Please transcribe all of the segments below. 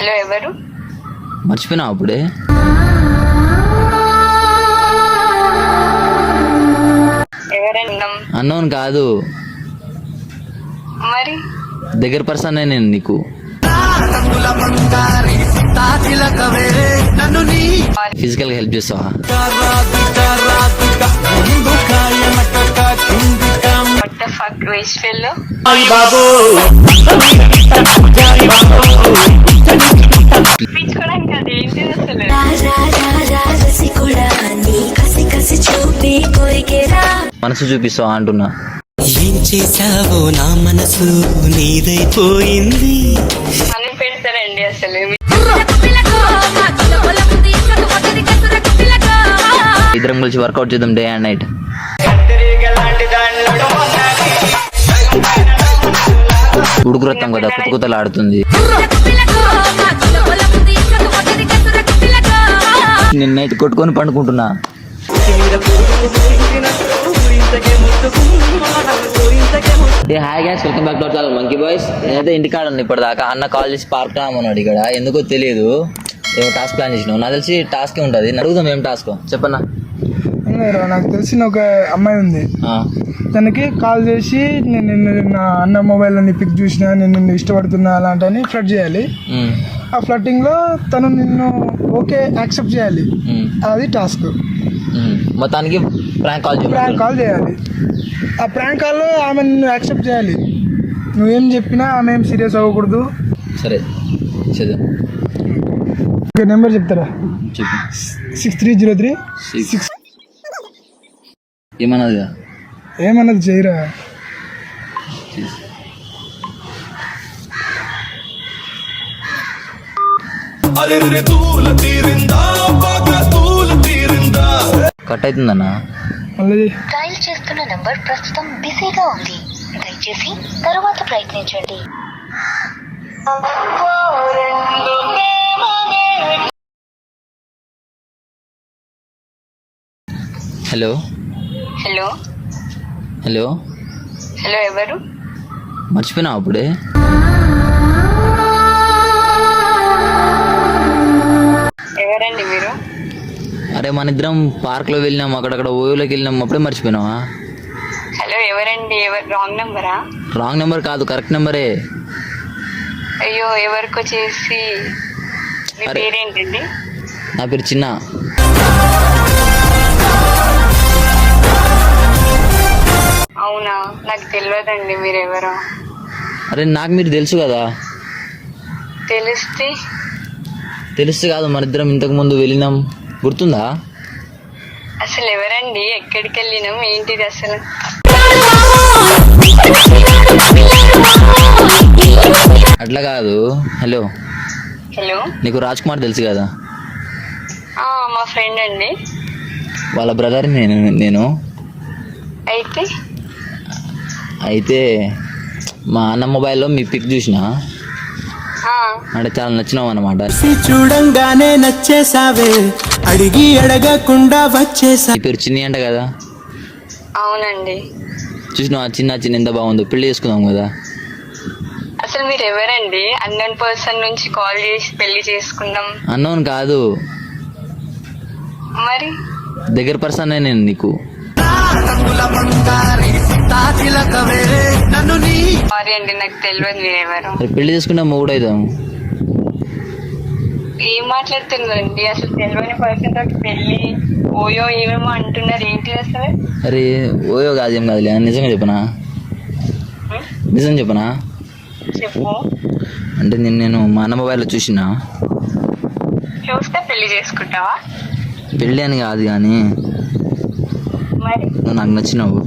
Hello, ఎవరు? మర్చిపోయినావు అప్పుడే? ఎవరన్నా? అన్నోన్ కాదు, మరి దగ్గర పర్సన్ నేను నీకు. ఫిజికల్ గా హెల్ప్ చేస్తావా? What the fuck waste fellow. పిచ్చుకోవడానికి అది ఏంటి అసలు? మనసు చూపిస్తావా అంటున్నా. ఏం చేసావో నా మనసు నీదైపోయింది. అని పెడతారండి అసలు. ఇద్దరం కలిసి వర్కౌట్ చేద్దాం డే అండ్ నైట్. ఉడుకురత్తాం కదా, కుత్త కుత్తలు ఆడుతుంది. నిన్నైతే కొట్టుకొని పండుకుంటున్నా. Hi guys, welcome back to our channel Monkey Boys. నేనైతే ఇంటికాడ ఉన్నా ఇప్పటిదాకా. అన్న కాల్ చేసి పార్క్ రామన్నాడు. ఇక్కడ ఎందుకో తెలియదు, ఏమో టాస్క్ ప్లాన్ చేసినావు. నాకు తెలిసి టాస్క్ ఉంటుంది. అడుగుదాం ఏం టాస్క్ చెప్పన్నా. నాకు తెలిసిన ఒక అమ్మాయి ఉంది. తనకి కాల్ చేసి నేను నా అన్న మొబైల్లో నీ పిక్ చూసినా, నేను నిన్ను ఇష్టపడుతున్నా అలాంటి ఫ్లడ్ చేయాలి. ఆ ఫ్లట్టింగ్ లో తను నిన్ను ఓకే యాక్సెప్ట్ చేయాలి. అది టాస్క్. మొత్తానికి ప్రాంక్ కాల్ చేయాలి. ఆ ప్రాంక్ కాల్లో ఆమె నిన్ను యాక్సెప్ట్ చేయాలి. నువ్వేం చెప్పినా ఆమె ఏం సీరియస్ అవ్వకూడదు. సరే చేద్దాం. ఓకే, నెంబర్ చెప్తారా? చెప్పు. 6303 ఏమన్నది? ఏమన్నది చేయరా. కట్ అవుతుందన్నా. మళ్ళీ డయల్ చేస్తున్న నంబర్ ప్రస్తుతం బిజీగా ఉంది, దయచేసి తరువాత ప్రయత్నించండి. హలో హలో హలో హలో, ఎవరు? మర్చిపోయినావు అప్పుడే? ఎవరండి మీరు? అరే మన ఇద్దరం పార్క్ లో వెళ్ళినాం, అక్కడక్కడ ఓయోలోకి వెళ్ళినాం. అప్పుడే మర్చిపోయినావా? హలో, ఎవరండి? ఎవరు? రాంగ్ నెంబరా? రాంగ్ నెంబర్ కాదు, కరెక్ట్ నెంబరే. అయ్యో, ఎవరికో చేసి. మీ అరే. పేరేంటండి? నా పేరు చిన్న. అవునా, నాకు తెలియదండి మీరెవరో. అరే నాకు మీరు తెలుసు కదా. తెలిస్తే తెలుసు కాదు, మన ఇద్దరం ఇంతకు ముందు వెళ్ళినాం, గుర్తుందా? అసలు ఎవరండి? ఎక్కడికి వెళ్ళినాం? ఏంటిది అసలు? అట్లా కాదు. హలో, హలో, నీకు రాజ్ కుమార్ తెలుసు కదా? మా ఫ్రెండ్ అండి. వాళ్ళ బ్రదర్ నేను. అయితే మా అన్న మొబైల్లో మీ పిక్ చూసిన, అంటే చాలా నచ్చినావు అన్నమాట. చూడంగానే నచ్చేసావే, అడిగి అడగకుండా వచ్చేసా. నీ పేరు చిన్ని అంట కదా? అవునండి. చూసినావా చిన్న ఎంత బాగుందో, పెళ్లి చేసుకుందాం కదా. అసలు మీరు ఎవరండి? అన్నోన్ పర్సన్ నుంచి కాల్ చేసి పెళ్లి చేసుకుందాం. అన్నోన్ కాదు, మరి దగ్గర పర్సన్ నేను నీకు. సారీ అండి, నాకు తెలియదు మీరెవరు. పెళ్లి చేసుకుంటే మూడు అవుతాం. ఏం మాట్లాడుతున్నారండి? అసలు తెలియని పర్సన్ తోటి పెళ్లి, ఓయో ఏమేమో అంటున్నారు. ఏంటి అసలు? అరే ఓయో కాదు, ఏం కాదులే. నిజంగా చెప్పనా? నిజం చెప్పనా? చెప్పు. అంటే నేను మా అన్న మొబైల్లో చూసిన. చూస్తే పెళ్లి చేసుకుంటావా? పెళ్ళి అని కాదు కానీ మరి నువ్వు నాకు నచ్చినావు.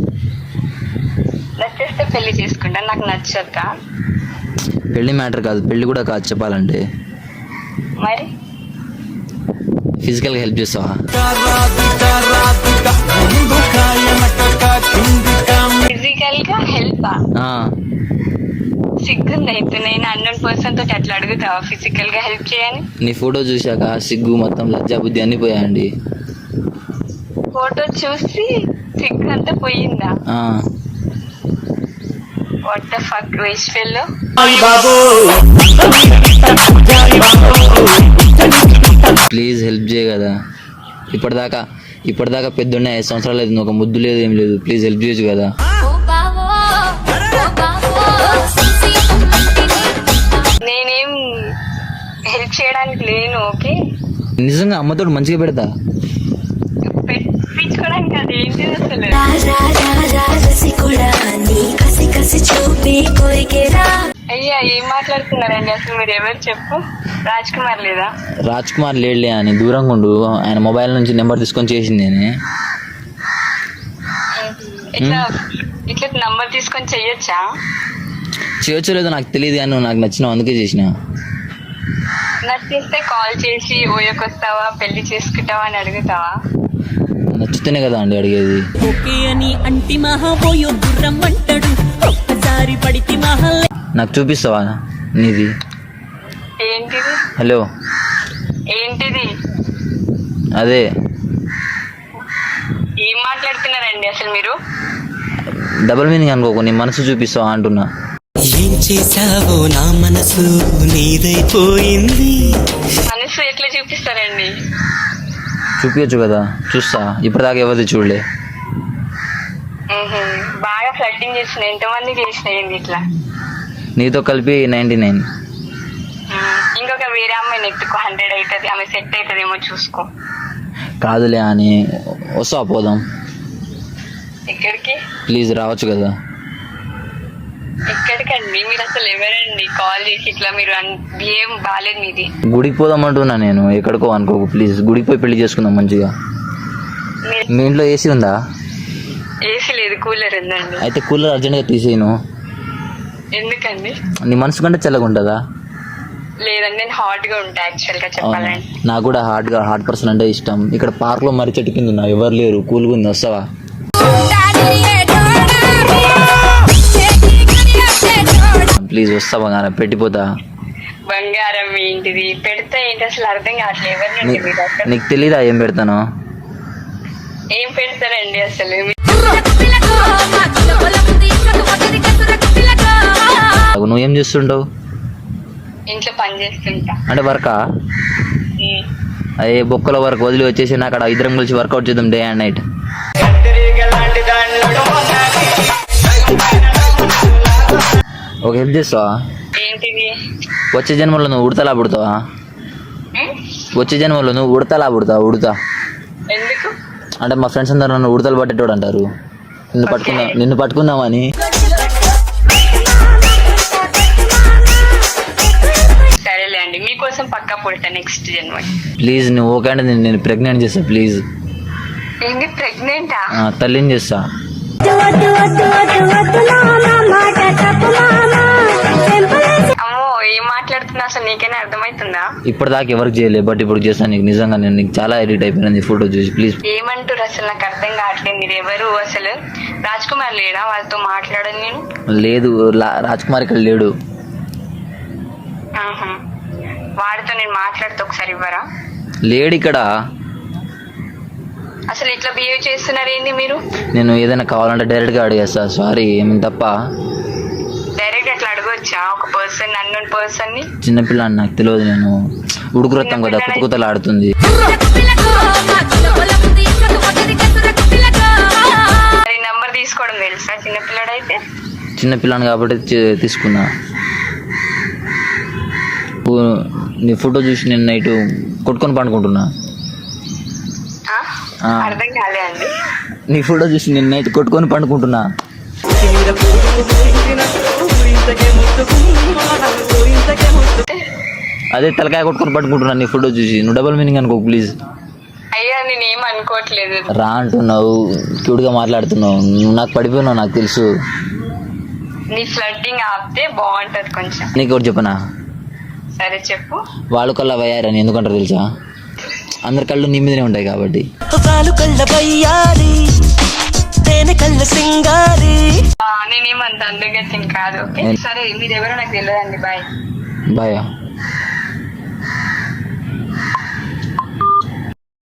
నచ్చేస్తే పెళ్లి చేసుకుంటా. నాకు నచ్చద్దా? పెళ్లి మ్యాటర్ కాదు, పెళ్లి కూడా కాదు చెప్పాలంటే. మరి ఫిజికల్గా హెల్ప్ చేస్తావా? ఫిజికల్ గా హెల్ప్? సిగ్గుంది. అయితే నేను అన్నోన్ పర్సన్ తోటి అట్లా అడుగుతావా ఫిజికల్ గా హెల్ప్ చేయని? నీ ఫోటో చూశాక సిగ్గు మొత్తం లజ్జా బుద్ధి అన్ని పోయాయండి. ఫోటో చూసి సిగ్గు అంతా పోయిందా? What the fuck waste fellow. Please help చేయ కదా. ఇప్పటిదాకా పెద్ద 5 సంవత్సరాలు లేదు, ఒక ముద్దు లేదు, ఏం లేదు. ప్లీజ్ హెల్ప్ చేయొచ్చు కదా. నేనేం హెల్ప్ చేయడానికి లేను. ఓకే, నిజంగా అమ్మతోడు మంచిగా పెడతా. పెట్టించుకోవడానికి అది ఏంటి అసలు? అయ్యా ఏం మాట్లాడుతున్నారండి అసలు మీరు? ఎవరు చెప్పు? రాజ్ కుమార్ లేదా? రాజ్ కుమార్ లేడులే అని దూరంగా ఉండు. ఆయన మొబైల్ నుంచి నెంబర్ తీసుకొని చేసింది నేను. ఇట్లా ఇట్లా నంబర్ తీసుకొని చెయ్యొచ్చా? చేయొచ్చో లేదో నాకు తెలియదు, కానీ నువ్వు నాకు నచ్చినావు అందుకే చేసిన. నచ్చిస్తే కాల్ చేసి ఓయోకి వస్తావా, పెళ్లి చేసుకుంటావా అని అడుగుతావా? నచ్చితేనే కదా అండి అడిగేది. నాకు చూపిస్తావా నీది? ఏంటిది? హలో, ఏంటిది? అదే ఏం మాట్లాడుతున్నారండి అసలు మీరు? డబుల్ మీనింగ్ అనుకోకు, నీ మనసు చూపిస్తావా అంటున్నా. ఏం చేసావో నా మనసు నీదైపోయింది. మనసు ఎట్లా చూపిస్తారండి? చూపించచ్చు కదా, చూస్తా. ఇప్పటిదాకా ఎవరిది చూడలే. బాగా ఫ్లడ్డింగ్ చేసిన ఎంతమంది చేసినాయండి ఇట్లా? నీతో కలిపి 99. ఇంకొక వేరే అమ్మాయిని ఎత్తుకో, 100 అవుతుంది. ఆమె సెట్ అవుతుందేమో చూసుకో. కాదులే అని వస్తావా, పోదాం. ఎక్కడికి? ప్లీజ్ రావచ్చు కదా. ఎక్కడికండి? మీరు అసలు ఎవరండి? కాల్ చేసి ఇట్లా మీరు ఏం బాలేదు మీది. గుడికి పోదాం అంటున్నా నేను, ఎక్కడికో అనుకోకు. ప్లీజ్ గుడికి పోయి పెళ్లి చేసుకుందాం మంచిగా. మీ ఇంట్లో ఏసీ ఉందా? ఏసీ లేదు, కూలర్ ఉందండి. అయితే కూలర్ అర్జెంట్గా తీసేయను. ఎందుకండి? నీ మనసు కంటే చల్లగా ఉంటుందా? లేదండి, నేను హాట్ గా ఉంటా యాక్చువల్ గా చెప్పాలంటే. నాకు కూడా హాట్ పర్సన్ అంటే ఇష్టం. ఇక్కడ పార్క్ లో మర్రి చెట్టు కింద ఉన్నా, ఎవరు లేరు, కూల్గా ఉంది. వస్తావా? ప్లీజ్ వస్తావా? పెట్టిపోతా. బంగారం ఏంటిది? పెడితే ఏంటి అసలు అర్థం కావట్లేదు. ఎవరినండి మీరు అసలు? నీకు తెలీదా ఏం పెడతాను? ఏం పెడతారండి అసలు? నువ్వేం చేస్తుంటావు? ఇంట్లో పని చేస్తుంటా. అంటే వర్కా? అదే బొక్కల వర్క్ వదిలి వచ్చేసి అక్కడ ఇద్దరం కలిసి వర్కౌట్ చేద్దాం డే అండ్ నైట్. ఒక హెల్ప్ చేస్తావా? ఏంటిది? వచ్చే జన్మలో నువ్వు ఉడతలా పుడతావా? వచ్చే జన్మలో నువ్వు ఉడతలా పుడతావా? ఉడతా ఎందుకు అంటే మా ఫ్రెండ్స్ అందరూ నన్ను ఉడతలు పట్టేటోడు అంటారు. నిన్ను పట్టుకుందామని. సరేలే అండి, మీకోసం పక్కా పుడతా నెక్స్ట్ జన్మ. ప్లీజ్ నువ్వు ఓకే అంటే నేను ప్రెగ్నెంట్ చేస్తా. ప్లీజ్. ఏంటి ప్రెగ్నెంటా? తల్లిని చేస్తా. అమ్మో ఏం మాట్లాడుతున్నా అసలు? నీకైనా అర్థమవుతుందా? ఇప్పటిదాకా ఎవరికి చేయలేదు, బట్ ఇప్పుడు చేస్తాను నీకు. నిజంగా నేను నీకు చాలా ఎడిట్ అయిపోయింది ఫోటో చూసి. ప్లీజ్. ఏమంటారు అసలు? నాకు అర్థం కావట్లేదు. మీరు ఎవరు అసలు? రాజ్ కుమార్ లేడా? వాళ్ళతో మాట్లాడను నేను. లేదు, రాజ్ కుమార్ ఇక్కడ లేడు. వాడితో నేను మాట్లాడితే ఒకసారి ఇవ్వరా? లేడు ఇక్కడ. అసలు ఇట్లా బిహేవ్ చేస్తున్నారు ఏంది మీరు? నేను ఏదైనా కావాలంటే డైరెక్ట్ గా అడిగేస్తా. సారీ ఏమి తప్ప. డైరెక్ట్ అట్లా అడగొచ్చా ఒక పర్సన్, అన్నోన్ పర్సన్ ని? చిన్నపిల్ల అని నాకు తెలియదు. నేను ఉడుకురొత్తాం కదా, కుతకుతలు ఆడుతుంది. నంబర్ తీసుకోవడం తెలుసా? చిన్నపిల్లడైతే. చిన్నపిల్లని కాబట్టి తీసుకున్నా. నీ ఫోటో చూసి నేను నైట్ కొట్టుకొని పండుకుంటున్నా. అర్థం కాలే అండి. నీ ఫోటో చూసి నేను నైట్ కొట్టుకొని పండుకుంటున్నా. అదే తలకాయ కొట్టుకొని పట్టుకుంటున్నా నీ ఫోటో చూసి. నువ్వు డబుల్ మీనింగ్ అనుకో ప్లీజ్. అయ్యా నేను ఏం అనుకోవట్లేదు. రా అంటున్నావు, క్యూట్గా మాట్లాడుతున్నావు. నువ్వు నాకు పడిపోయినావు నాకు తెలుసు. నీ ఫ్లడ్డింగ్ ఆపితే బాగుంటది కొంచెం. నీకు ఒకటి చెప్పనా? సరే చెప్పు. వాళ్ళు కల్లా వయ్యారని ఎందుకంటారు తెలుసా? అందరి కళ్ళు నీ మీదనే ఉంటాయి కాబట్టి. నేనేమంత అందగత్యం కాదు. సరే మీరు ఎవరో నాకు తెలియదండి. బాయ్. బాయ్.